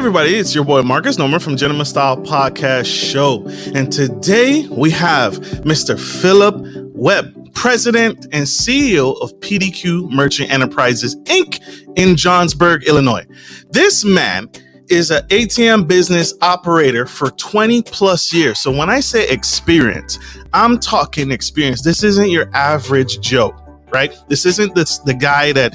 everybody, it's your boy Marcus Norman from Gentleman Style Podcast Show. And today we have Mr. Philip Webb, President and CEO of PDQ Merchant Enterprises, Inc. in Johnsburg, Illinois. This man is an ATM business operator for 20 plus years. So when I say experience, I'm talking experience. This isn't your average Joe. Right? This isn't the guy that,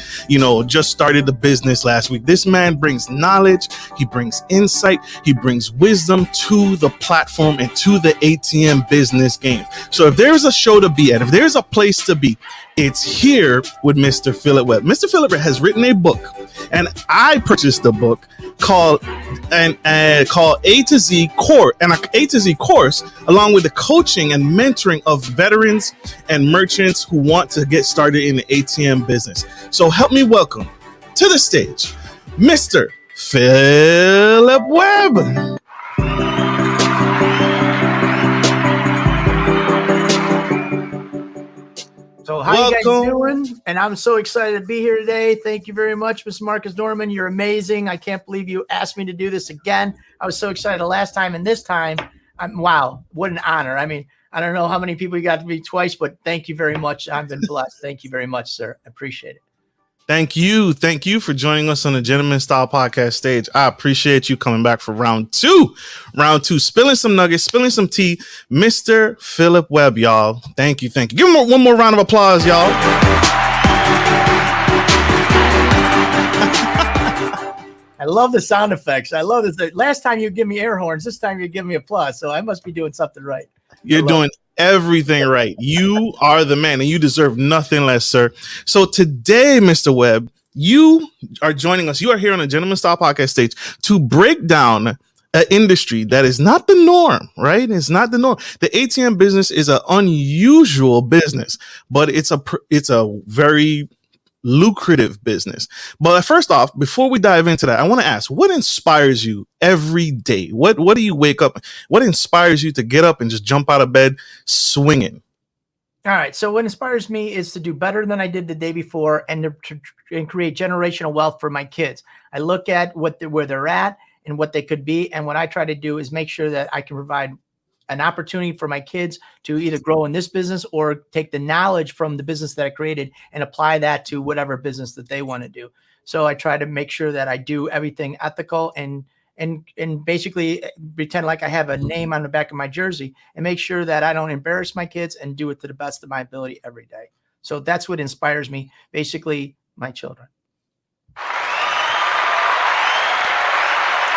just started the business last week. This man brings knowledge. He brings insight. He brings wisdom to the platform and to the ATM business game. So if there's a show to be at, if there's a place to be, it's here with Mr. Philip Webb. Mr. Philip has written a book, and I purchased the book called A to Z Course, and an A to Z course, along with the coaching and mentoring of veterans and merchants who want to get started in the ATM business. So help me welcome to the stage, Mr. Philip Webb. So how you guys doing? And I'm so excited to be here today. Thank you very much, Mr. Marcus Norman. You're amazing. I can't believe you asked me to do this again. I was so excited the last time, and this time, wow, what an honor. I mean, I don't know how many people you got to meet twice, but thank you very much. I've been blessed. Thank you very much, sir. I appreciate it. Thank you. Thank you for joining us on the Gentleman Style Podcast stage. I appreciate you coming back for round two, spilling some nuggets, spilling some tea. Mr. Philip Webb, y'all. Thank you. Thank you. Give him one more round of applause, y'all. I love the sound effects. I love this. Last time you give me air horns, this time you give me applause. So I must be doing something right. You're doing everything right. You are the man, and you deserve nothing less, sir. So today, Mr. Webb, you are joining us. You are here on the Gentleman Style Podcast stage to break down an industry that is not the norm, right? It's not the norm. The ATM business is an unusual business, but it's a very lucrative business. But first off, before we dive into that, I want to ask, what inspires you every day? What do you wake up? What inspires you to get up and just jump out of bed swinging? All right. So what inspires me is to do better than I did the day before and to create generational wealth for my kids. I look at where they're at and what they could be. And what I try to do is make sure that I can provide an opportunity for my kids to either grow in this business or take the knowledge from the business that I created and apply that to whatever business that they want to do. So I try to make sure that I do everything ethical and basically pretend like I have a name on the back of my jersey and make sure that I don't embarrass my kids and do it to the best of my ability every day. So that's what inspires me, basically my children.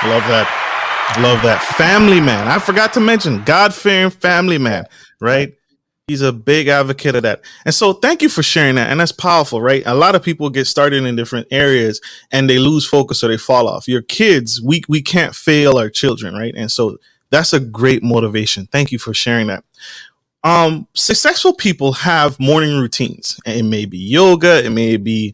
Love that. Love that. Family man. I forgot to mention God-fearing family man, right? He's a big advocate of that. And so thank you for sharing that. And that's powerful, right? A lot of people get started in different areas and they lose focus or they fall off. Your kids, we can't fail our children, right? And so that's a great motivation. Thank you for sharing that. Successful people have morning routines. It may be yoga. It may be,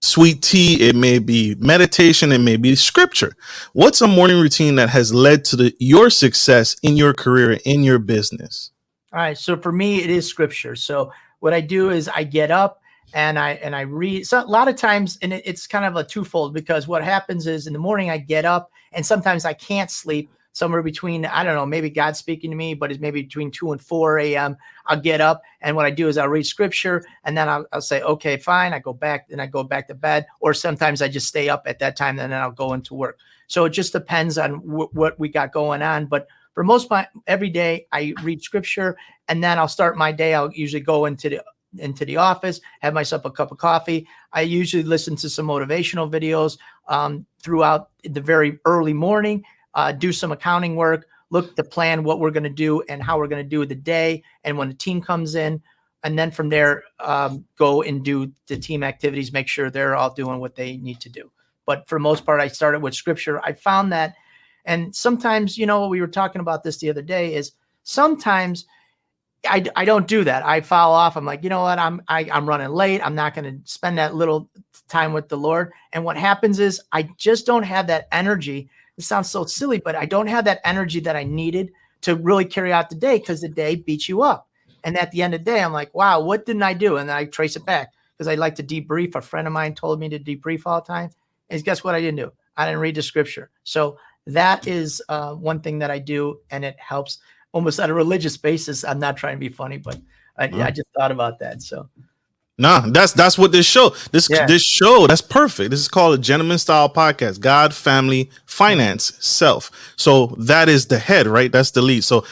sweet tea, it may be meditation, it may be scripture. What's a morning routine that has led to your success in your career, in your business? All right. So for me, it is scripture. So what I do is I get up and I read. So a lot of times, and it's kind of a twofold, because what happens is in the morning I get up and sometimes I can't sleep. Somewhere between, I don't know, maybe God's speaking to me, but it's maybe between 2 and 4 a.m. I'll get up. And what I do is I'll read scripture and then I'll say, okay, fine. I go back to bed. Or sometimes I just stay up at that time and then I'll go into work. So it just depends on what we got going on. But for most part, every day I read scripture and then I'll start my day. I'll usually go into the office, have myself a cup of coffee. I usually listen to some motivational videos throughout the very early morning. Do some accounting work, look to plan what we're going to do and how we're going to do the day. And when the team comes in, and then from there, go and do the team activities, make sure they're all doing what they need to do. But for the most part, I started with scripture. I found that, and sometimes, we were talking about this the other day, is sometimes I don't do that. I fall off. I'm like, you know what? I'm running late. I'm not going to spend that little time with the Lord. And what happens is I just don't have that energy. It sounds so silly, but I don't have that energy that I needed to really carry out the day, because the day beats you up. And at the end of the day, I'm like, wow, what didn't I do? And then I trace it back because I like to debrief. A friend of mine told me to debrief all the time. And guess what I didn't do? I didn't read the scripture. So that is one thing that I do, and it helps almost on a religious basis. I'm not trying to be funny, but I just thought about that. So. Nah, that's what this show. This show, that's perfect. This is called a gentleman style podcast. God, family, finance, self. So that is the head, right? That's the lead. So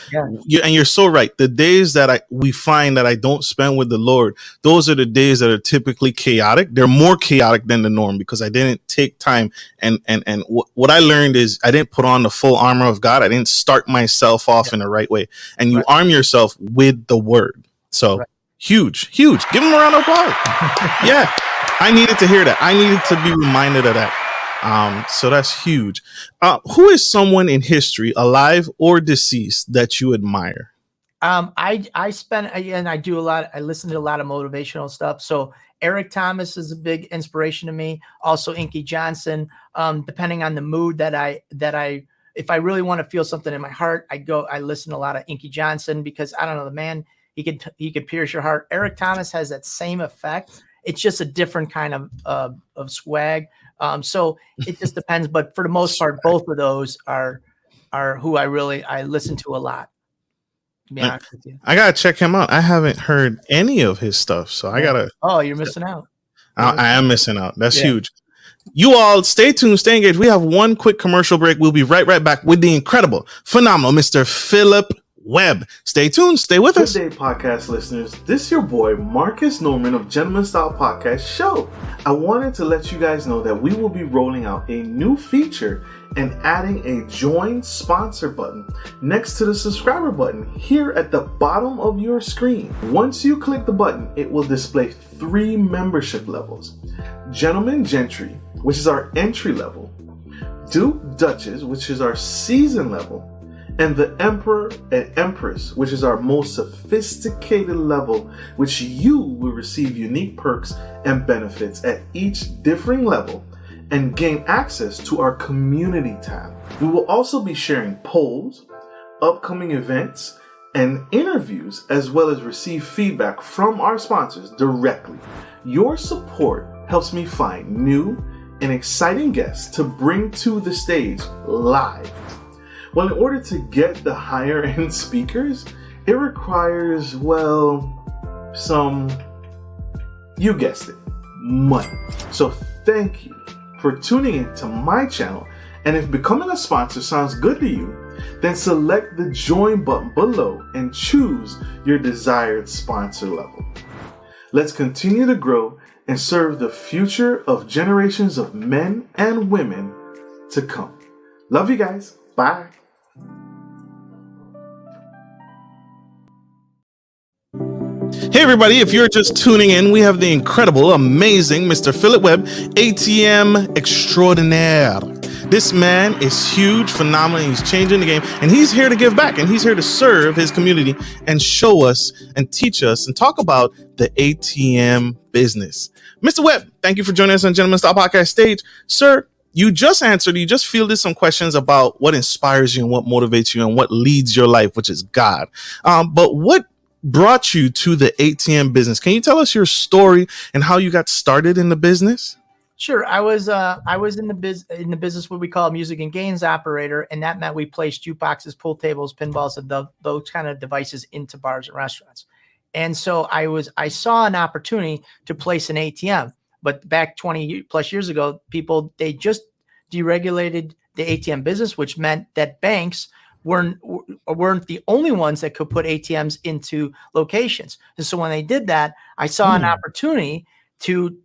you're so right. The days that we find that I don't spend with the Lord, those are the days that are typically chaotic. They're more chaotic than the norm because I didn't take time. And what I learned is I didn't put on the full armor of God. I didn't start myself off in the right way. And you arm yourself with the word. So. Right. Huge. Give him a round of applause. Yeah, I needed to hear that. I needed to be reminded of that. So that's huge. Who is someone in history, alive or deceased, that you admire? I do a lot. I listen to a lot of motivational stuff. So Eric Thomas is a big inspiration to me. Also Inky Johnson. Depending on the mood that I if I really want to feel something in my heart, I listen to a lot of Inky Johnson because I don't know, the man. He could pierce your heart. Eric Thomas has that same effect. It's just a different kind of swag. So it just depends. But for the most part, both of those are who I listen to a lot. To be honest with you. I gotta check him out. I haven't heard any of his stuff, so I gotta. Oh, you're missing out. I am missing out. That's huge. You all stay tuned, stay engaged. We have one quick commercial break. We'll be right back with the incredible, phenomenal Mr. Philip Webb. Stay tuned. Stay with us. Good day, podcast listeners. This is your boy, Marcus Norman of Gentleman Style Podcast Show. I wanted to let you guys know that we will be rolling out a new feature and adding a join sponsor button next to the subscriber button here at the bottom of your screen. Once you click the button, it will display 3 membership levels. Gentleman Gentry, which is our entry level. Duke Duchess, which is our season level. And the Emperor and Empress, which is our most sophisticated level, which you will receive unique perks and benefits at each differing level and gain access to our community tab. We will also be sharing polls, upcoming events, and interviews, as well as receive feedback from our sponsors directly. Your support helps me find new and exciting guests to bring to the stage live. Well, in order to get the higher end speakers, it requires, you guessed it, money. So thank you for tuning in to my channel. And if becoming a sponsor sounds good to you, then select the join button below and choose your desired sponsor level. Let's continue to grow and serve the future of generations of men and women to come. Love you guys. Bye. Hey everybody, if you're just tuning in, we have the incredible, amazing Mr. Philip Webb, ATM Extraordinaire. This man is huge, phenomenal, he's changing the game, and he's here to give back, and he's here to serve his community and show us and teach us and talk about the ATM business. Mr. Webb, thank you for joining us on Gentleman Style Podcast stage. Sir, you just fielded some questions about what inspires you and what motivates you and what leads your life, which is God. But what brought you to the ATM business? Can you tell us your story and how you got started in the business? Sure. I was in the business what we call a music and games operator, and that meant we placed jukeboxes, pool tables, pinballs, and those kind of devices into bars and restaurants. And so I saw an opportunity to place an ATM. But back 20 plus years ago, they just deregulated the ATM business, which meant that banks weren't the only ones that could put ATMs into locations. And so when they did that, I saw an opportunity to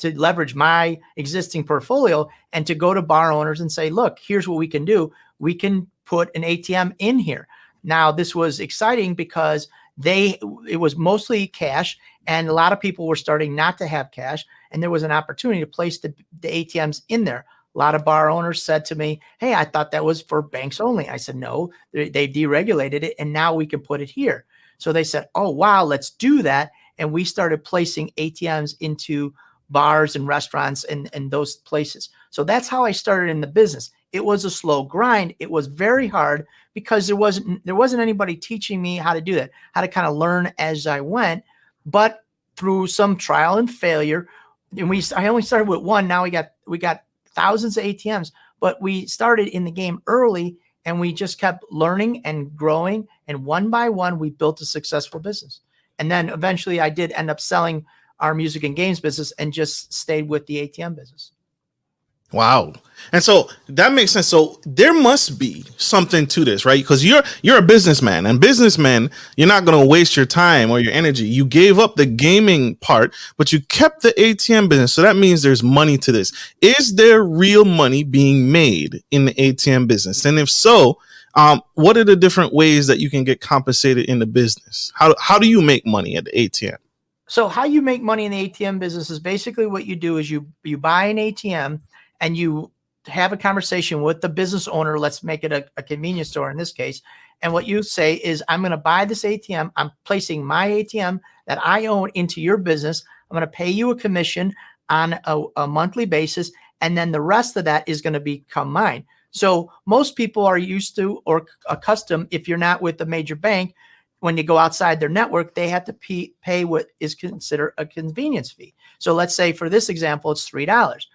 leverage my existing portfolio and to go to bar owners and say, look, here's what we can do. We can put an ATM in here. Now, this was exciting because it was mostly cash, and a lot of people were starting not to have cash, and there was an opportunity to place the ATMs in there. A lot of bar owners said to me, hey, I thought that was for banks only. I said, no, they deregulated it, and now we can put it here. So they said, oh, wow, let's do that. And we started placing ATMs into bars and restaurants and those places. So that's how I started in the business. It was a slow grind. It was very hard because there wasn't anybody teaching me how to do that, how to kind of learn as I went. But through some trial and failure, and I only started with one. Now we got thousands of ATMs, but we started in the game early and we just kept learning and growing. And one by one, we built a successful business. And then eventually I did end up selling our music and games business and just stayed with the ATM business. Wow. And so that makes sense. So there must be something to this, right? Because you're a businessman, and businessmen, you're not going to waste your time or your energy. You gave up the gaming part, but you kept the ATM business. So that means there's money to this. Is there real money being made in the ATM business? And if so, what are the different ways that you can get compensated in the business? How do you make money at the ATM? So how you make money in the ATM business is basically what you do is you buy an ATM and you have a conversation with the business owner. Let's make it a convenience store in this case. And what you say is, I'm going to buy this ATM. I'm placing my ATM that I own into your business. I'm going to pay you a commission on a monthly basis. And then the rest of that is going to become mine. So most people are used to or accustomed, if you're not with a major bank, when you go outside their network, they have to pay what is considered a convenience fee. So let's say for this example, it's $3.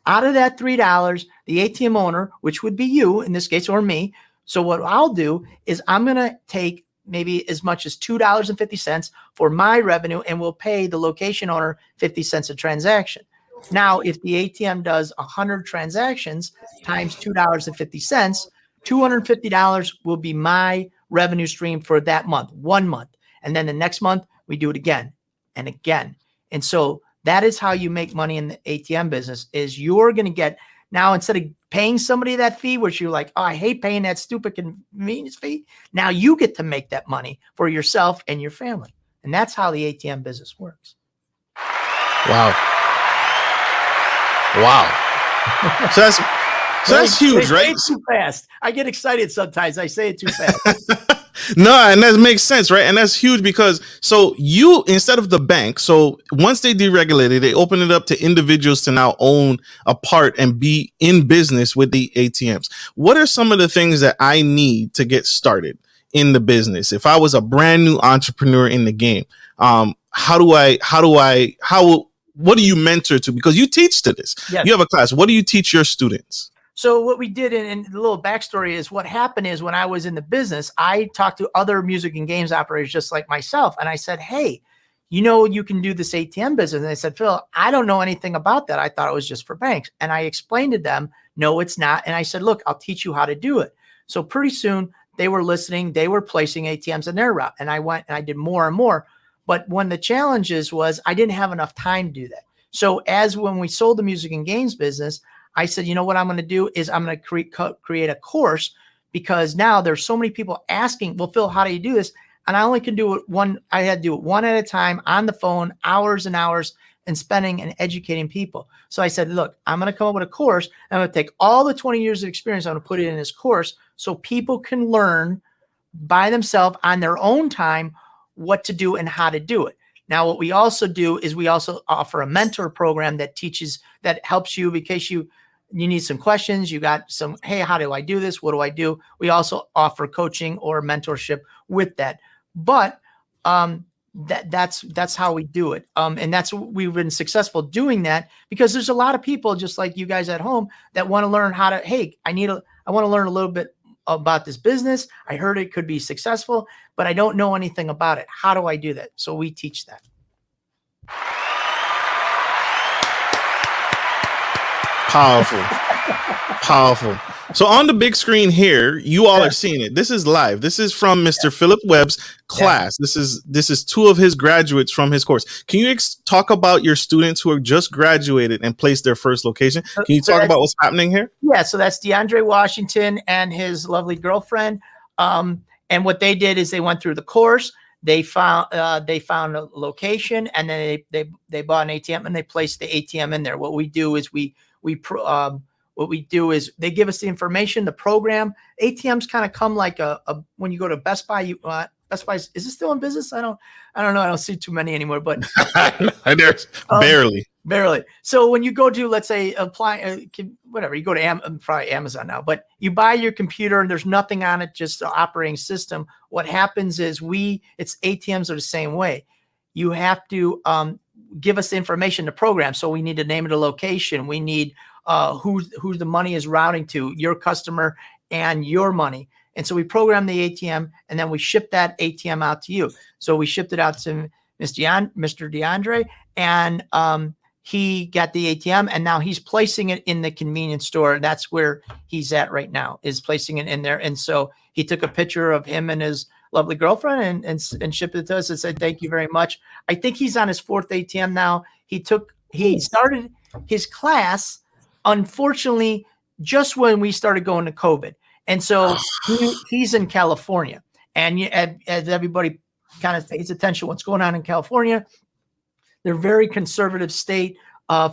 Out of that $3, the ATM owner, which would be you in this case, or me. So what I'll do is I'm going to take maybe as much as $2.50 for my revenue, and we'll pay the location owner 50 cents a transaction. Now, if the ATM does 100 transactions times $2.50, $250 will be my revenue stream for that month, 1 month. And then the next month we do it again and again. And so that is how you make money in the ATM business, is you're going to get, now instead of paying somebody that fee, which you're like, oh, I hate paying that stupid convenience fee. Now you get to make that money for yourself and your family. And that's how the ATM business works. Wow. Wow. So that's huge, right? It's too fast. I get excited sometimes. I say it too fast. No, and that makes sense, right? And that's huge because so you, instead of the bank, so once they deregulated, they opened it up to individuals to now own a part and be in business with the ATMs. What are some of the things that I need to get started in the business? If I was a brand new entrepreneur in the game, what do you mentor to? Because you teach to this. Yes. You have a class. What do you teach your students? So what we did, and the little backstory is, what happened is when I was in the business, I talked to other music and games operators just like myself. And I said, hey, you can do this ATM business. And they said, Phil, I don't know anything about that. I thought it was just for banks. And I explained to them, no, it's not. And I said, look, I'll teach you how to do it. So pretty soon they were listening. They were placing ATMs in their route. And I went and I did more and more. But one of the challenges was I didn't have enough time to do that. So when we sold the music and games business, I said, what I'm going to do is I'm going to create a course, because now there's so many people asking, well, Phil, how do you do this? And I only can do it I had to do it one at a time on the phone, hours and hours, and spending and educating people. So I said, look, I'm going to come up with a course. I'm going to take all the 20 years of experience. I'm going to put it in this course so people can learn by themselves on their own time what to do and how to do it. Now, what we also do is we also offer a mentor program that helps you in case you need some questions. You got some, hey, how do I do this? What do I do? We also offer coaching or mentorship with that. But that's how we do it. And we've been successful doing that because there's a lot of people just like you guys at home that want to learn how to, hey, I want to learn a little bit about this business. I heard it could be successful, but I don't know anything about it. How do I do that? So we teach that. Powerful. So on the big screen here, you all are seeing it. This is live. This is from Mr. Philip Webb's class. This is two of his graduates from his course. Can you talk about your students who have just graduated and placed their first location? Can you talk about what's happening here? Yeah. So that's DeAndre Washington and his lovely girlfriend. And what they did is they went through the course. They found a location, and then they bought an ATM and they placed the ATM in there. What we do is they give us the information, the program. ATMs kind of come like when you go to Best Buy. Best Buy, is it still in business? I don't know. I don't see too many anymore, but there's barely. So when you go to, let's say, whatever, you go to probably Amazon now, but you buy your computer and there's nothing on it, just the operating system. What happens is it's ATMs are the same way. You have to give us the information to program. So we need the name of the location. We need who the money is routing to, your customer and your money. And so we program the ATM, and then we ship that ATM out to you. So we shipped it out to Mr. DeAndre, and he got the ATM, and now he's placing it in the convenience store. That's where he's at right now, is placing it in there. And so he took a picture of him and his lovely girlfriend and shipped it to us and said, thank you very much. I think he's on his 4th ATM now. He started his class, unfortunately, just when we started going to COVID. And so he's in California. And as everybody kind of pays attention to what's going on in California, they're very conservative state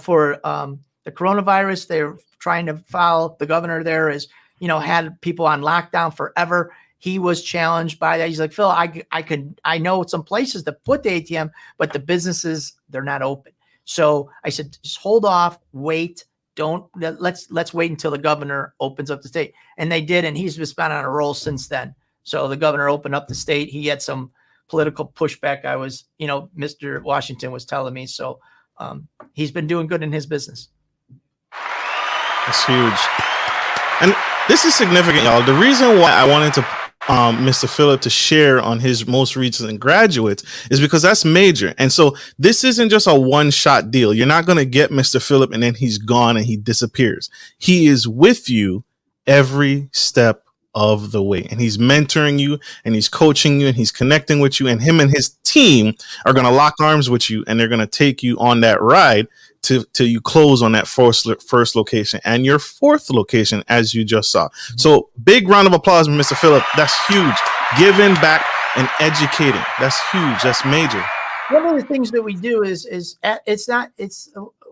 for the coronavirus. They're trying to follow. The governor there is, had people on lockdown forever. He was challenged by that. He's like, Phil, I know some places to put the ATM, but the businesses, they're not open. So I said, just hold off, wait. Let's wait until the governor opens up the state. And they did. And he's just been on a roll since then. So the governor opened up the state. He had some political pushback. Mr. Washington was telling me. So he's been doing good in his business. That's huge. And this is significant, y'all. The reason why I wanted to Mr. Philip to share on his most recent graduates is because that's major. And so this isn't just a one-shot deal. You're not going to get Mr. Philip and then he's gone and he disappears. He is with you every step of the way, and he's mentoring you and he's coaching you and he's connecting with you, and him and his team are going to lock arms with you, and they're going to take you on that ride till you close on that first location and your 4th location, as you just saw. So big round of applause, Mr. Philip. That's huge. Giving back and educating. That's huge. That's major. One of the things that we do is it's a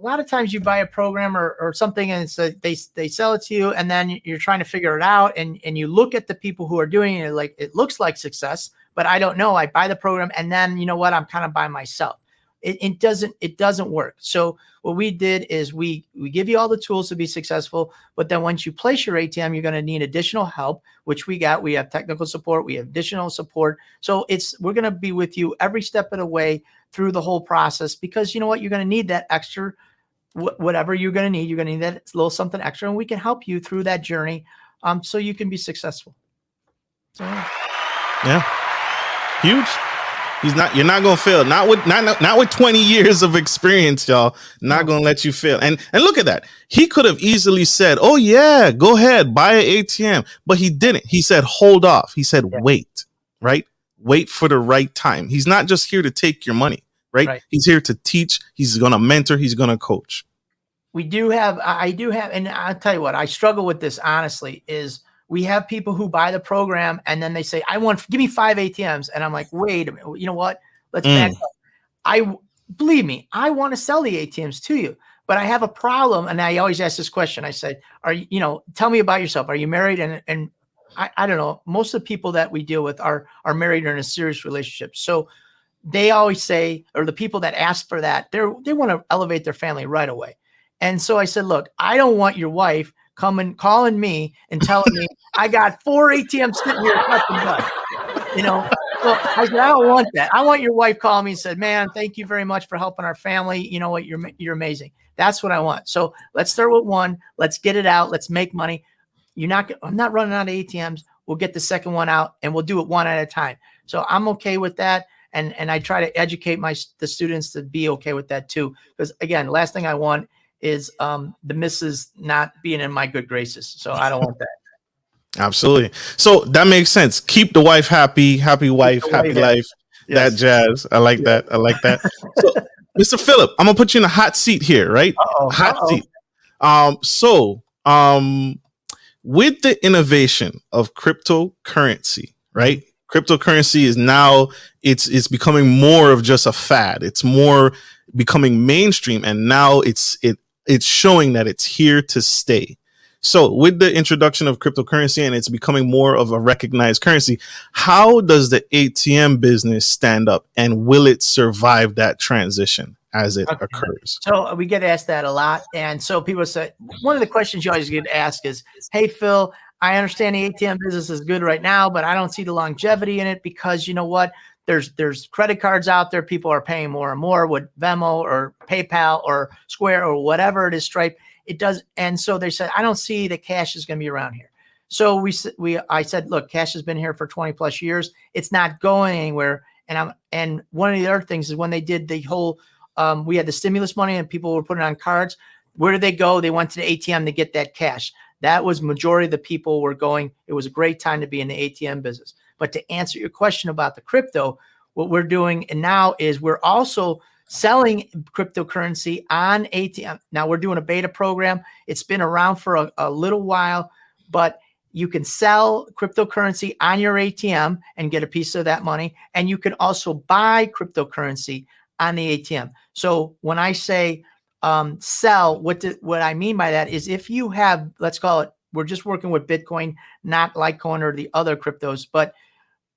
lot of times you buy a program or something, and they sell it to you, and then you're trying to figure it out, and you look at the people who are doing it, like, it looks like success, but I don't know. I buy the program, and then you know what? I'm kind of by myself. It doesn't work. So what we did is we give you all the tools to be successful, but then once you place your ATM, you're going to need additional help, which we got. We have technical support. We have additional support. So we're going to be with you every step of the way through the whole process, because you know what? You're going to need that extra, whatever you're going to need. You're going to need that little something extra, and we can help you through that journey, so you can be successful. So, yeah, huge. You're not going to fail. Not with 20 years of experience, y'all. Not going to let you fail. And look at that. He could have easily said, oh yeah, go ahead, buy an ATM. But he didn't. He said, hold off. He said, wait, right? Wait for the right time. He's not just here to take your money, right? He's here to teach. He's going to mentor. He's going to coach. I do have, and I'll tell you what, I struggle with this, honestly, is we have people who buy the program and then they say, give me 5 ATMs. And I'm like, wait a minute, you know what? Let's back up. Believe me, I want to sell the ATMs to you, but I have a problem. And I always ask this question. I said, tell me about yourself. Are you married? And I don't know. Most of the people that we deal with are married or in a serious relationship. So they always say, or the people that ask for that, they want to elevate their family right away. And so I said, look, I don't want your wife calling me and telling me I got 4 ATMs sitting here. So I said, I don't want that. I want your wife calling me and said, man, thank you very much for helping our family. You know what? You're amazing. That's what I want. So let's start with 1. Let's get it out. Let's make money. I'm not running out of ATMs. We'll get the second one out and we'll do it 1 at a time. So I'm okay with that. And I try to educate the students to be okay with that too. Because again, last thing I want is the missus not being in my good graces. So I don't want that. Absolutely. So that makes sense. Keep the wife happy wife, happy life. Yes. That jazz. I like that. So Mr. Philip, I'm gonna put you in a hot seat here, right? Seat. With the innovation of cryptocurrency, right? Cryptocurrency is now it's becoming more of just a fad. It's more becoming mainstream, and now it's showing that it's here to stay. So with the introduction of cryptocurrency and it's becoming more of a recognized currency, how does the ATM business stand up, and will it survive that transition as it occurs? So we get asked that a lot. And so people say, one of the questions you always get asked is, hey, Phil, I understand the ATM business is good right now, but I don't see the longevity in it because you know what? There's credit cards out there. People are paying more and more with Venmo or PayPal or Square or whatever it is, Stripe. it does. And so they said, I don't see that cash is going to be around here. So I said, look, cash has been here for 20 plus years. It's not going anywhere. And one of the other things is when they did the whole, we had the stimulus money and people were putting on cards. Where did they go? They went to the ATM to get that cash. That was majority of the people were going. It was a great time to be in the ATM business. But to answer your question about the crypto, what we're doing now is we're also selling cryptocurrency on ATM. Now we're doing a beta program. It's been around for a little while, but you can sell cryptocurrency on your ATM and get a piece of that money. And you can also buy cryptocurrency on the ATM. So when I say sell, what I mean by that is if you have, let's call it, we're just working with Bitcoin, not Litecoin or the other cryptos, but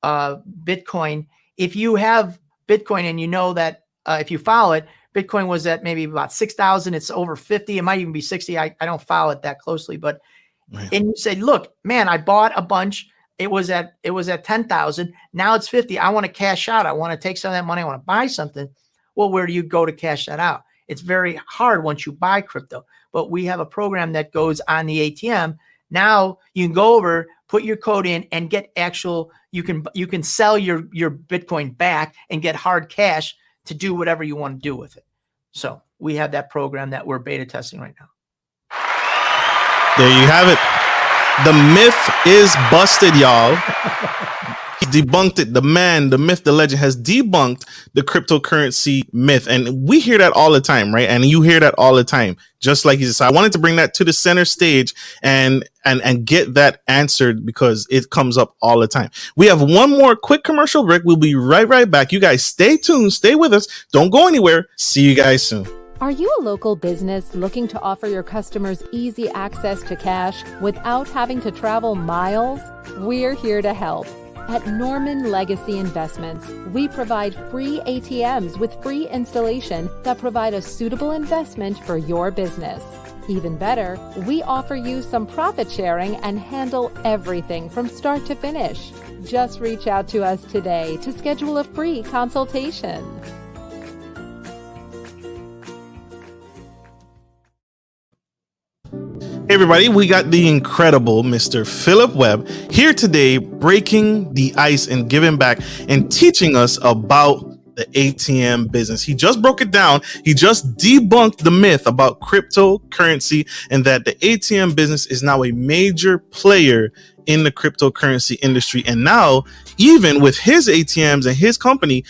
Bitcoin. If you have Bitcoin and you know that if you follow it, Bitcoin was at maybe about 6,000. It's over 50. It might even be 60. I don't follow it that closely, but right. And you say, look, man, I bought a bunch. It was at 10,000. Now it's 50. I want to cash out. I want to take some of that money. I want to buy something. Well, where do you go to cash that out? It's very hard once you buy crypto, but we have a program that goes on the ATM. Now you can go over, put your code in and get actual, you can sell your Bitcoin back and get hard cash to do whatever you want to do with it. So we have that program that we're beta testing right now. There you have it. The myth is busted, y'all. He debunked it. The man, the myth, the legend has debunked the cryptocurrency myth. And we hear that all the time, right? And you hear that all the time, just like he said. So I wanted to bring that to the center stage and get that answered because it comes up all the time. We have one more quick commercial break. We'll be right back. You guys stay tuned. Stay with us. Don't go anywhere. See you guys soon. Are you a local business looking to offer your customers easy access to cash without having to travel miles? We're here to help. At Norman Legacy Investments, we provide free ATMs with free installation that provide a suitable investment for your business. Even better, we offer you some profit sharing and handle everything from start to finish. Just reach out to us today to schedule a free consultation. Hey everybody, we got the incredible Mr. Philip Webb here today, breaking the ice and giving back and teaching us about the ATM business. He just broke it down. He just debunked the myth about cryptocurrency and that the ATM business is now a major player in the cryptocurrency industry. And now, even with his ATMs and his company,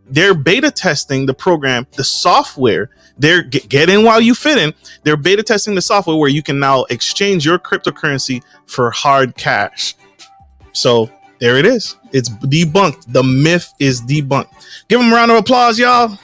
they're beta testing the program, the software. They're get in while you fit in. They're beta testing the software where you can now exchange your cryptocurrency for hard cash. So there it is. It's debunked. The myth is debunked. Give them a round of applause, y'all.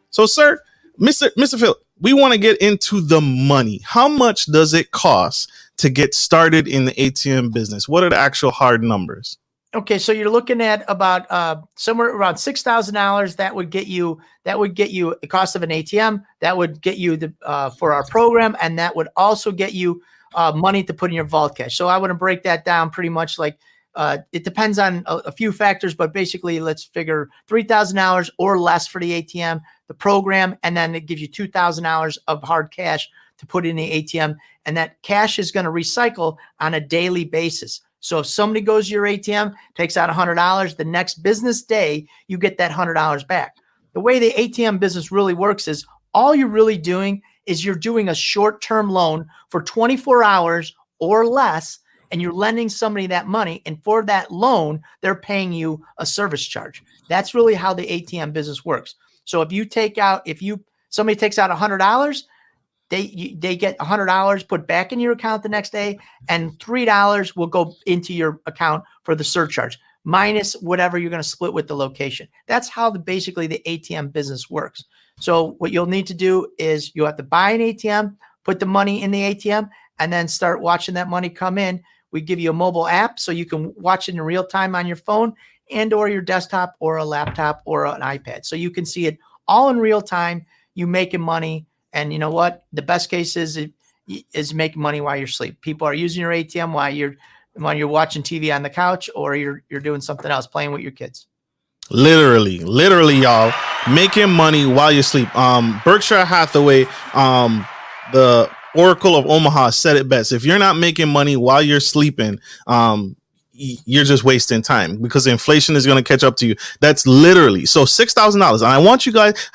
So, sir, Mr. Philip, we want to get into the money. How much does it cost to get started in the ATM business? What are the actual hard numbers? Okay, so you're looking at about somewhere around $6,000. That would get you the cost of an ATM. That would get you for our program, and that would also get you money to put in your vault cash. So I want to break that down pretty much like it depends on a few factors, but basically let's figure $3,000 or less for the ATM, the program, and then it gives you $2,000 of hard cash to put in the ATM, and that cash is going to recycle on a daily basis. So if somebody goes to your ATM, takes out $100, the next business day, you get that $100 back. The way the ATM business really works is all you're really doing is you're doing a short-term loan for 24 hours or less, and you're lending somebody that money. And for that loan, they're paying you a service charge. That's really how the ATM business works. So if somebody takes out $100, they get $100 put back in your account the next day, and $3 will go into your account for the surcharge, minus whatever you're going to split with the location. That's how basically the ATM business works. So what you'll need to do is you have to buy an ATM, put the money in the ATM, and then start watching that money come in. We give you a mobile app so you can watch it in real time on your phone and or your desktop or a laptop or an iPad. So you can see it all in real time. You making money. And you know what? The best case is making money while you're asleep. People are using your ATM while you're watching TV on the couch, or you're doing something else, playing with your kids. Literally, y'all, making money while you sleep. Berkshire Hathaway, the Oracle of Omaha said it best. If you're not making money while you're sleeping, you're just wasting time, because inflation is going to catch up to you. That's literally so $6,000. And I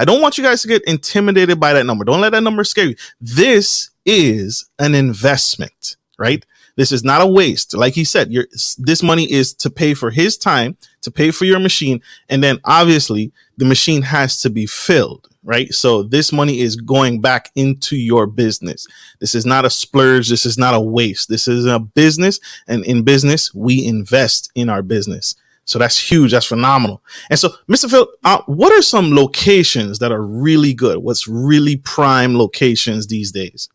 don't want you guys to get intimidated by that number. Don't let that number scare you. This is an investment, right? This is not a waste. Like he said, this money is to pay for his time, to pay for your machine. And then obviously the machine has to be filled, right? So this money is going back into your business. This is not a splurge. This is not a waste. This is a business. And in business, we invest in our business. So that's huge. That's phenomenal. And so, Mr. Phil, what are some locations that are really good? What's really prime locations these days?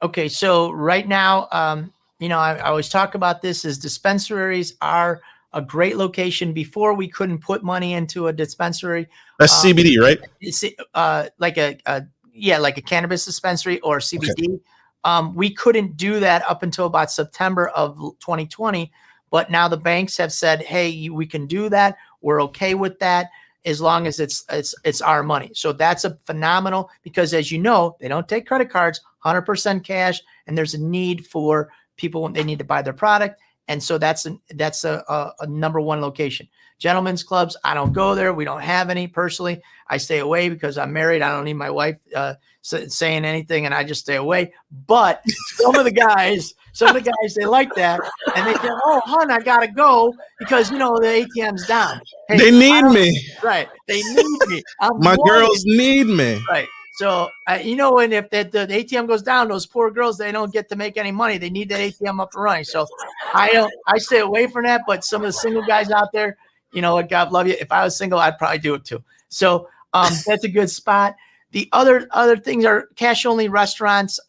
Okay. So right now, I always talk about this, is dispensaries are a great location. Before, we couldn't put money into a dispensary. That's CBD, right? Like a cannabis dispensary or CBD. Okay. We couldn't do that up until about September of 2020. But now the banks have said, hey, we can do that. We're okay with that, as long as it's our money. So that's a phenomenal, because as you know, they don't take credit cards, 100% cash, and there's a need for people when they need to buy their product. And so that's a number one location. Gentlemen's clubs, I don't go there. We don't have any personally. I stay away because I'm married. I don't need my wife saying anything, and I just stay away. But some of the guys, they like that, and they say, "Oh, hon, I gotta go because the ATM's down. Hey, they need me, right? They need me. My girls need me, right?" So, and if the ATM goes down, those poor girls, they don't get to make any money. They need that ATM up and running. So I stay away from that. But some of the single guys out there, God love you. If I was single, I'd probably do it too. So that's a good spot. The other things are cash only restaurants.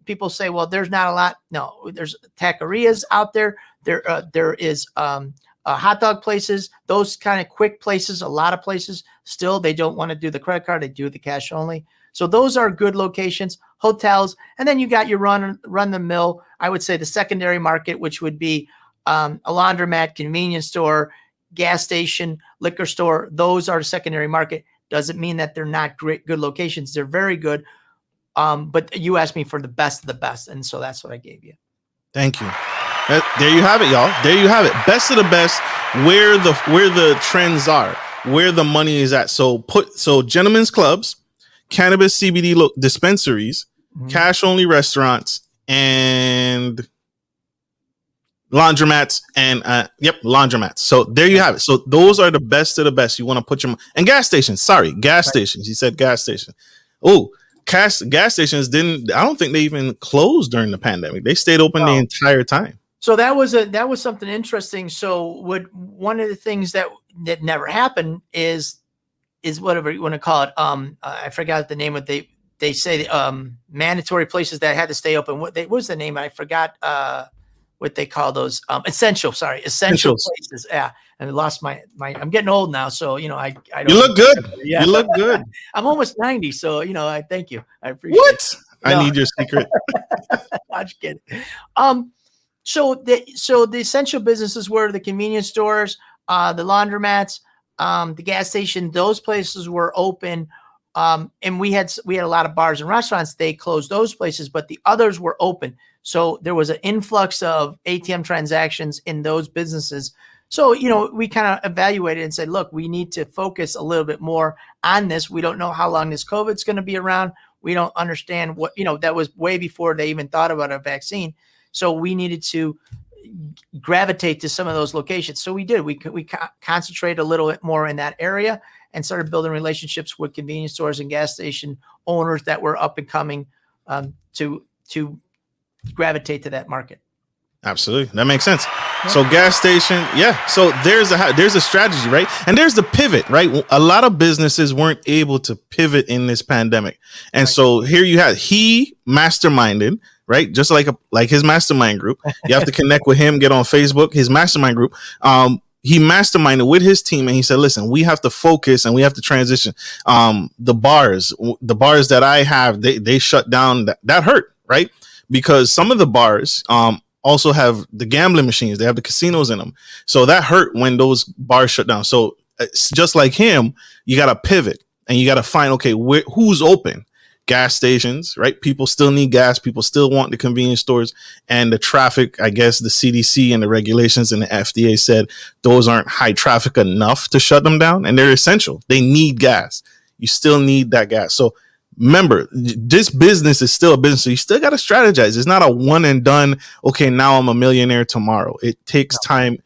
People say, well, there's not a lot. No, there's taquerias out there. There is hot dog places, those kind of quick places. A lot of places still, they don't want to do the credit card. They do the cash only. So those are good locations, hotels. And then you got your run the mill, I would say the secondary market, which would be a laundromat, convenience store, gas station, liquor store. Those are the secondary market. Doesn't mean that they're not good locations. They're very good. But you asked me for the best of the best. And so that's what I gave you. Thank you. There you have it, y'all. There you have it. Best of the best, where the trends are, where the money is at. So gentlemen's clubs, cannabis CBD dispensaries, cash only restaurants, and laundromats, and laundromats. So there you have it. So those are the best of the best. You want to put your and gas stations. Sorry, gas stations. He said gas station. Oh, gas stations didn't. I don't think they even closed during the pandemic. They stayed open the entire time. So that was something interesting. So one of the things that never happened is whatever you want to call it. I forgot the name of they say mandatory places that had to stay open. What was the name? I forgot what they call those. Essential places. Yeah. And I lost my I'm getting old now. So, I don't. You look good. Yeah. You look good. I'm almost 90. So, I thank you. I appreciate it. I need your secret. I'm just kidding. So the essential businesses were the convenience stores, the laundromats, the gas station. Those places were open, and we had a lot of bars and restaurants. They closed those places, but the others were open. So there was an influx of ATM transactions in those businesses. So we kind of evaluated and said, look, we need to focus a little bit more on this. We don't know how long this COVID's going to be around. We don't understand what that was way before they even thought about a vaccine. So we needed to gravitate to some of those locations. So we did. We concentrated a little bit more in that area and started building relationships with convenience stores and gas station owners that were up and coming to gravitate to that market. Absolutely. That makes sense. So gas station. Yeah. So there's a strategy, right? And there's the pivot, right? A lot of businesses weren't able to pivot in this pandemic. And so here you have, he masterminded, right? Just like his mastermind group. You have to connect with him, get on Facebook, his mastermind group. He masterminded with his team and he said, listen, we have to focus and we have to transition. The bars that I have, they shut down. That hurt, right? Because some of the bars, also have the gambling machines. They have the casinos in them. So that hurt when those bars shut down. So it's just like him, you got to pivot and you got to find, okay, who's open? Gas stations, right? People still need gas. People still want the convenience stores, and the traffic. I guess the CDC and the regulations and the FDA said those aren't high traffic enough to shut them down, and they're essential. They need gas. You still need that gas. So remember, this business is still a business. So you still got to strategize. It's not a one and done. Okay, now I'm a millionaire tomorrow. It takes time.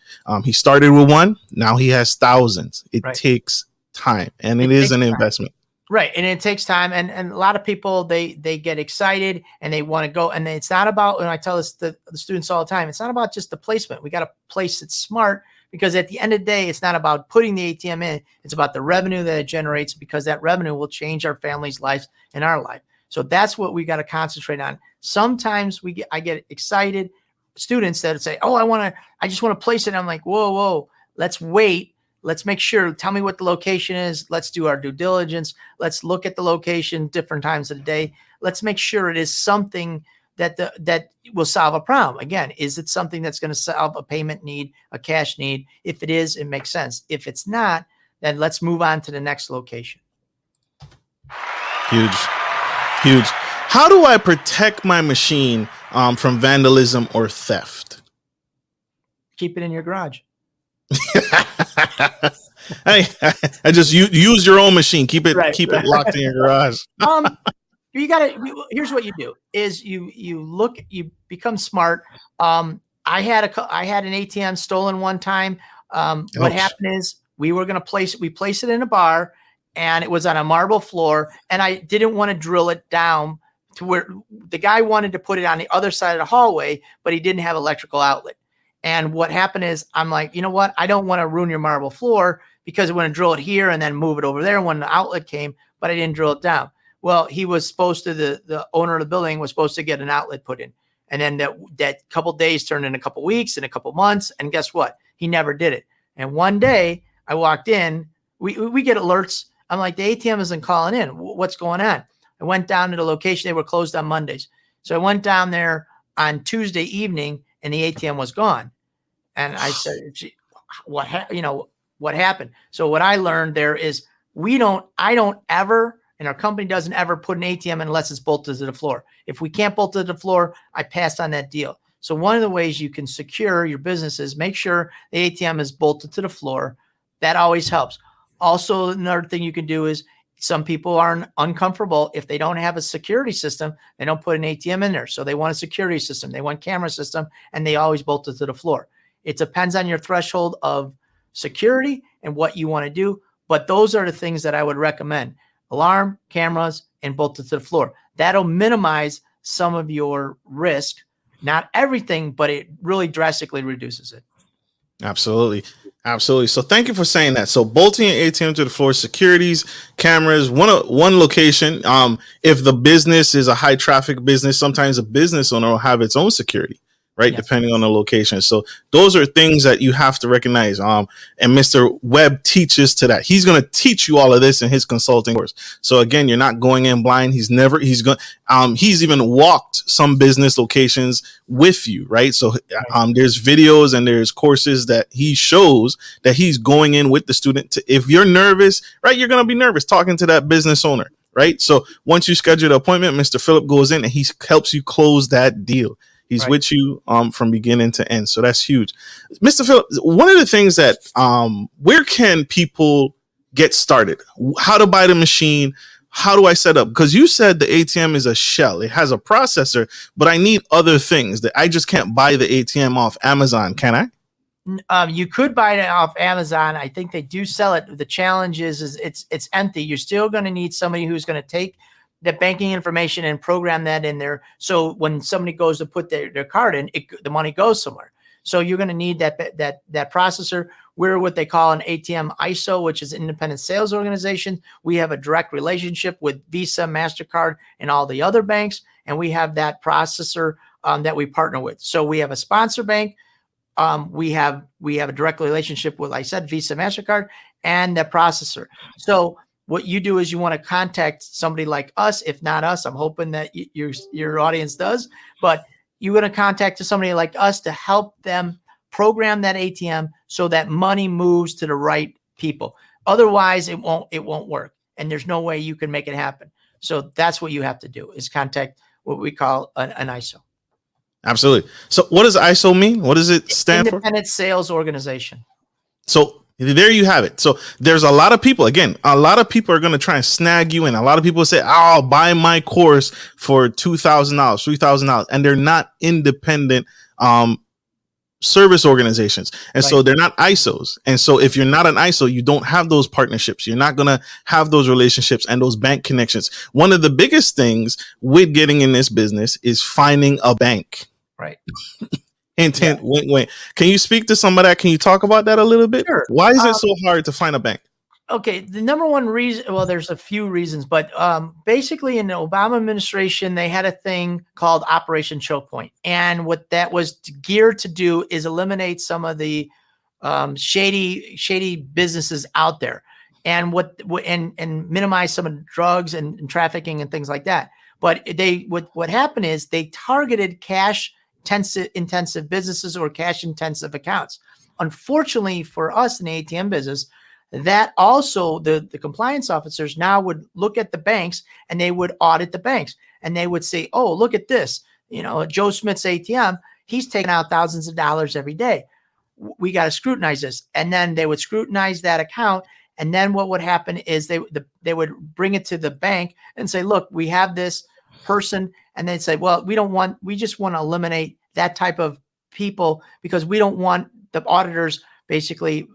He started with one. Now he has thousands. It takes time, and it is an investment. Right. And it takes time. And a lot of people, they get excited and they want to go. And it's not about, and I tell this to the students all the time, it's not about just the placement. We got to place it smart, because at the end of the day, it's not about putting the ATM in. It's about the revenue that it generates, because that revenue will change our family's lives and our life. So that's what we got to concentrate on. Sometimes I get excited students that say, oh, I just want to place it. And I'm like, whoa, let's wait. Let's make sure, tell me what the location is. Let's do our due diligence. Let's look at the location different times of the day. Let's make sure it is something that will solve a problem. Again, is it something that's going to solve a payment need, a cash need? If it is, it makes sense. If it's not, then let's move on to the next location. Huge. How do I protect my machine from vandalism or theft? Keep it in your garage. Hey, I just use your own machine. Keep it locked in your garage. Here's what you do is you become smart. I had an ATM stolen one time. What happened is we placed it in a bar, and it was on a marble floor, and I didn't want to drill it down to where the guy wanted to put it on the other side of the hallway, but he didn't have electrical outlet. And what happened is I'm like, you know what? I don't want to ruin your marble floor, because I want to drill it here and then move it over there when the outlet came, but I didn't drill it down. Well, he was supposed to, the owner of the building was supposed to get an outlet put in. And then that couple days turned in a couple weeks and a couple months. And guess what? He never did it. And one day I walked in, we get alerts. I'm like, the ATM isn't calling in. What's going on? I went down to the location. They were closed on Mondays. So I went down there on Tuesday evening, and the ATM was gone. And I said, what happened? So what I learned there is I don't ever, and our company doesn't ever put an ATM unless it's bolted to the floor. If we can't bolt to the floor, I pass on that deal. So one of the ways you can secure your business is make sure the ATM is bolted to the floor. That always helps. Also, another thing you can do is, some people are uncomfortable if they don't have a security system. They don't put an ATM in there. So they want a security system. They want camera system, and they always bolt it to the floor. It depends on your threshold of security and what you want to do. But those are the things that I would recommend: alarm, cameras, and bolt it to the floor. That'll minimize some of your risk. Not everything, but it really drastically reduces it. Absolutely. So thank you for saying that. So bolting an ATM to the floor, securities, cameras, one location. If the business is a high traffic business, sometimes a business owner will have its own security, right? Yes. Depending on the location. So those are things that you have to recognize. And Mr. Webb teaches to that. He's going to teach you all of this in his consulting course. So again, you're not going in blind. He's even walked some business locations with you, right? So there's videos and there's courses that he shows that he's going in with the student to, if you're nervous, right, you're going to be nervous talking to that business owner, right? So once you schedule the appointment, Mr. Philip goes in and he helps you close that deal. He's with you from beginning to end. So that's huge. Mr. Philip, one of the things that where can people get started? How to buy the machine? How do I set up? Because you said the ATM is a shell. It has a processor, but I need other things that I just can't buy the ATM off Amazon. Can I? You could buy it off Amazon. I think they do sell it. The challenge is it's empty. You're still going to need somebody who's going to take the banking information and program that in there. So when somebody goes to put their card in, the money goes somewhere. So you're going to need that processor. We're what they call an ATM ISO, which is independent sales organization. We have a direct relationship with Visa, MasterCard, and all the other banks. And we have that processor that we partner with. So we have a sponsor bank. We have a direct relationship with, like I said, Visa, MasterCard, and the processor. So what you do is you want to contact somebody like us. If not us, I'm hoping that your audience does, but you're going to contact somebody like us to help them program that ATM so that money moves to the right people. Otherwise, it won't work. And there's no way you can make it happen. So that's what you have to do, is contact what we call an ISO. Absolutely. So what does ISO mean? What does it stand for? Independent Sales Organization. So there you have it. So there's a lot of people, again, a lot of people are going to try and snag you in. A lot of people say, I'll buy my course for $2,000, $3,000. And they're not independent service organizations. And so they're not ISOs. And so if you're not an ISO, you don't have those partnerships. You're not going to have those relationships and those bank connections. One of the biggest things with getting in this business is finding a bank. Right. Intent, wait. Can you speak to some of that? Can you talk about that a little bit? Sure. Why is it so hard to find a bank? Okay, the number one reason, well, there's a few reasons, but basically in the Obama administration, they had a thing called Operation Choke Point. And what that was geared to do is eliminate some of the shady businesses out there, and and minimize some of the drugs and trafficking and things like that. But what happened is they targeted cash intensive businesses or cash intensive accounts. Unfortunately for us in the ATM business, that also the compliance officers now would look at the banks and they would audit the banks, and they would say, oh, look at this, Joe Smith's ATM, he's taking out thousands of dollars every day. We got to scrutinize this. And then they would scrutinize that account. And then what would happen is they would bring it to the bank and say, look, we have this person. And they'd say, well, we just want to eliminate that type of people because we don't want the auditors basically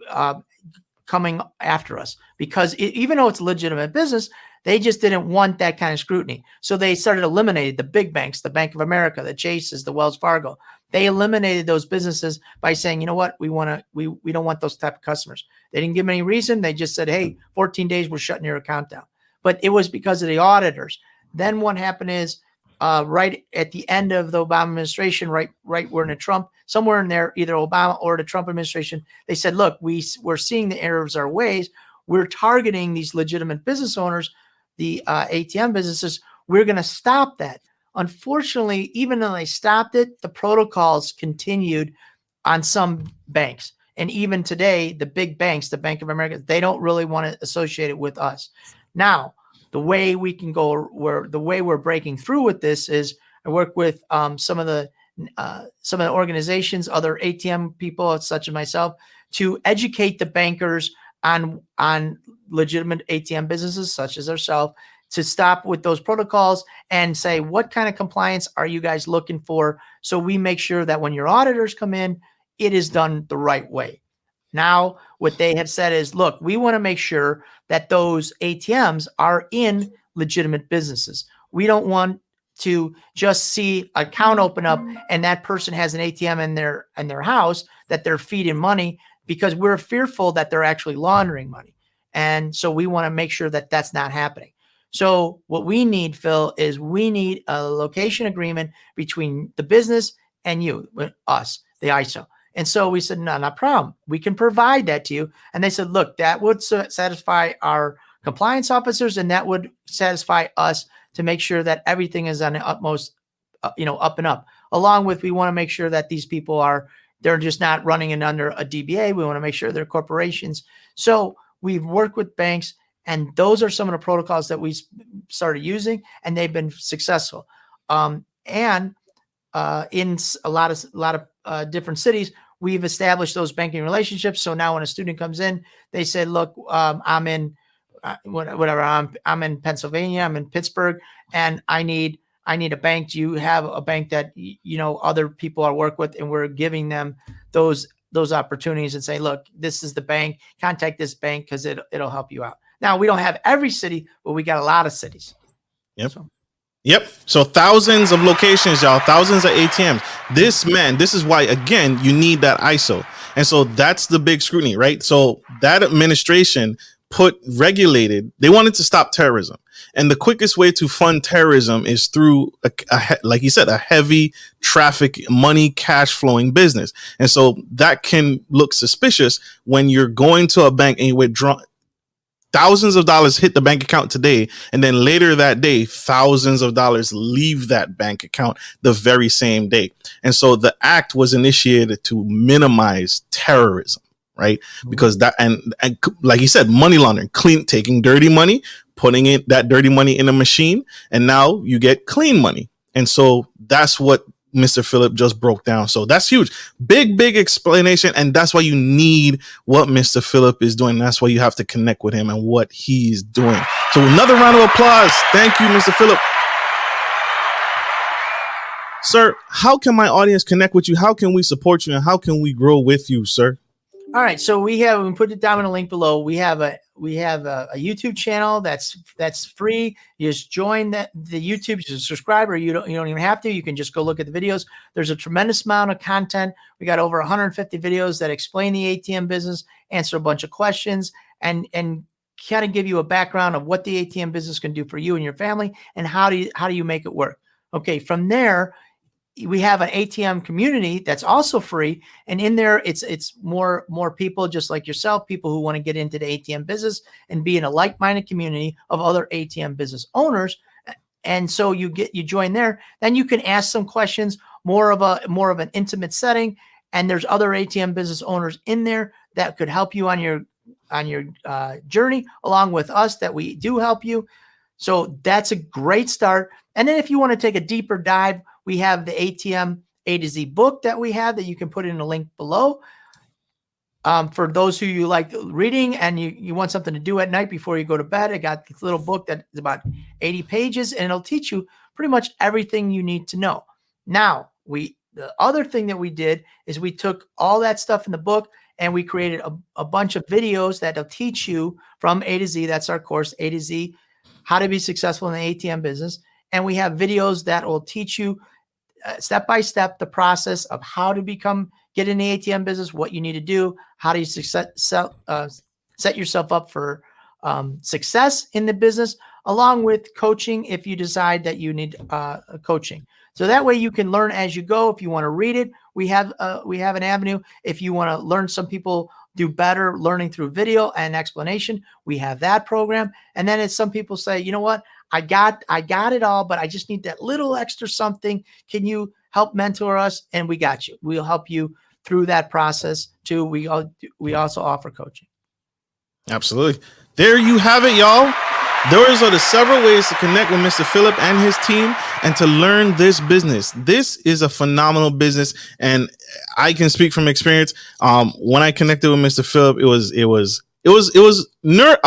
coming after us, because even though it's a legitimate business, they just didn't want that kind of scrutiny. So they started eliminating the big banks, the Bank of America, the Chases, the Wells Fargo. They eliminated those businesses by saying, you know what, we don't want those type of customers. They didn't give them any reason. They just said, hey, 14 days, we're shutting your account down. But it was because of the auditors. Then what happened is right at the end of the Obama administration, right where in the Trump, somewhere in there, either Obama or the Trump administration, they said, look, we're seeing the errors of our ways. We're targeting these legitimate business owners, the ATM businesses. We're going to stop that. Unfortunately, even though they stopped it, the protocols continued on some banks. And even today, the big banks, the Bank of America, they don't really want to associate it with us. Now, the way we can go, the way we're breaking through with this is I work with some of the organizations, other ATM people such as myself, to educate the bankers on legitimate ATM businesses such as ourselves, to stop with those protocols and say, what kind of compliance are you guys looking for? So we make sure that when your auditors come in, it is done the right way. Now, what they have said is, look, we want to make sure that those ATMs are in legitimate businesses. We don't want to just see an account open up and that person has an ATM in their house that they're feeding money, because we're fearful that they're actually laundering money. And so we want to make sure that that's not happening. So what we need, Phil, is we need a location agreement between the business and you, us, the ISO. And so we said, no problem. We can provide that to you. And they said, look, that would satisfy our compliance officers, and that would satisfy us to make sure that everything is on the utmost, up and up. Along with, we want to make sure that these people they're just not running it under a DBA. We want to make sure they're corporations. So we've worked with banks, and those are some of the protocols that we started using, and they've been successful. In a lot of different cities, we've established those banking relationships. So now when a student comes in, they say, look, I'm in I'm in Pennsylvania, I'm in Pittsburgh, and I need a bank. Do you have a bank that, other people I work with, and we're giving them those opportunities and say, look, this is the bank, contact this bank because it'll help you out. Now, we don't have every city, but we got a lot of cities. Yep. So thousands of locations, y'all, thousands of ATMs. This is why, again, you need that ISO. And so that's the big scrutiny, right? So that administration regulated, they wanted to stop terrorism. And the quickest way to fund terrorism is through, like you said, a heavy traffic, money, cash flowing business. And so that can look suspicious when you're going to a bank and you withdraw. Thousands of dollars hit the bank account today, and then later that day, thousands of dollars leave that bank account the very same day. And so the act was initiated to minimize terrorism, right? Because that, and like you said, money laundering, taking dirty money, putting that dirty money in a machine, and now you get clean money. And so that's what Mr. Philip just broke down. So that's huge. Big explanation. And that's why you need what Mr. Philip is doing. That's why you have to connect with him and what he's doing. So another round of applause. Thank you, Mr. Philip. Sir, how can my audience connect with you? How can we support you? And how can we grow with you, sir? All right. So we put it down in a link below. We have a YouTube channel that's free. You just join the YouTube, you're a subscriber. You don't even have to. You can just go look at the videos. There's a tremendous amount of content. We got over 150 videos that explain the ATM business, answer a bunch of questions, and kind of give you a background of what the ATM business can do for you and your family, and how do you make it work. Okay. From there, we have an ATM community that's also free. And in there, it's more people just like yourself, people who want to get into the ATM business and be in a like-minded community of other ATM business owners. And so you join there, then you can ask some questions, more of an intimate setting. And there's other ATM business owners in there that could help you on your journey, along with us, that we do help you. So that's a great start. And then if you want to take a deeper dive, we have the ATM A to Z book that we have that you can put in a link below. For those who you like reading and you want something to do at night before you go to bed, I got this little book that is about 80 pages, and it'll teach you pretty much everything you need to know. Now, the other thing that we did is we took all that stuff in the book and we created a bunch of videos that'll teach you from A to Z. That's our course, A to Z, how to be successful in the ATM business. And we have videos that will teach you step by step the process of how to get in the ATM business, what you need to do, how do you set yourself up for success in the business, along with coaching if you decide that you need coaching. So that way you can learn as you go. If you want to read it, we have an avenue. If you want to learn, some people do better learning through video and explanation, we have that program. And then as some people say, you know what, I got it all, but I just need that little extra something. Can you help mentor us? And we got you. We'll help you through that process too. We also offer coaching. Absolutely. There you have it, y'all. Those are the several ways to connect with Mr. Philip and his team and to learn this business. This is a phenomenal business, and I can speak from experience. When I connected with Mr. Philip, I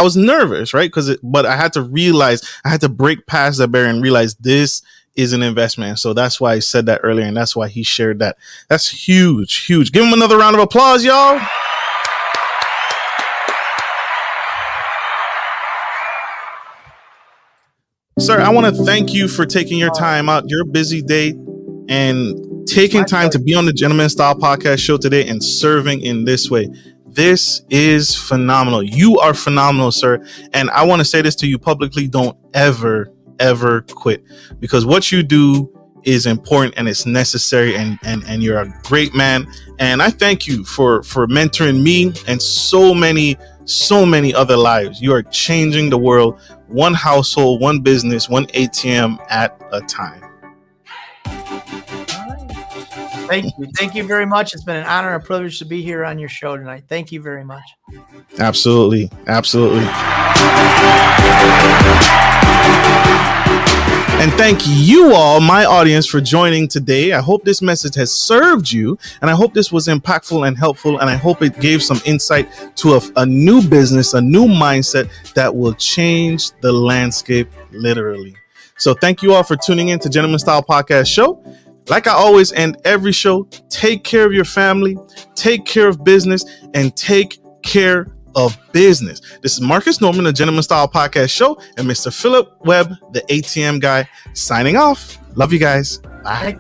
was nervous, right? But I had to realize, I had to break past that barrier and realize this is an investment. So that's why I said that earlier, and that's why he shared that. That's huge. Give him another round of applause, y'all. Sir, I want to thank you for taking your time out, your busy day, and taking time to be on the Gentleman Style Podcast show today and serving in this way. This is phenomenal. You are phenomenal, sir. And I want to say this to you publicly. Don't ever quit, because what you do is important and it's necessary, and you're a great man. And I thank you for mentoring me and so many other lives. You are changing the world, one household, one business, one ATM at a time. Thank you very much. It's been an honor and a privilege to be here on your show tonight. Thank you very much. Absolutely. And thank you all, my audience, for joining today. I hope this message has served you, and I hope this was impactful and helpful, and I hope it gave some insight to a new business, a new mindset that will change the landscape, literally. So thank you all for tuning in to Gentleman Style Podcast Show. Like I always end every show, take care of your family, take care of business, and take care of business. This is Marcus Norman, the Gentleman Style Podcast Show, and Mr. Philip Webb, the ATM guy, signing off. Love you guys. Bye.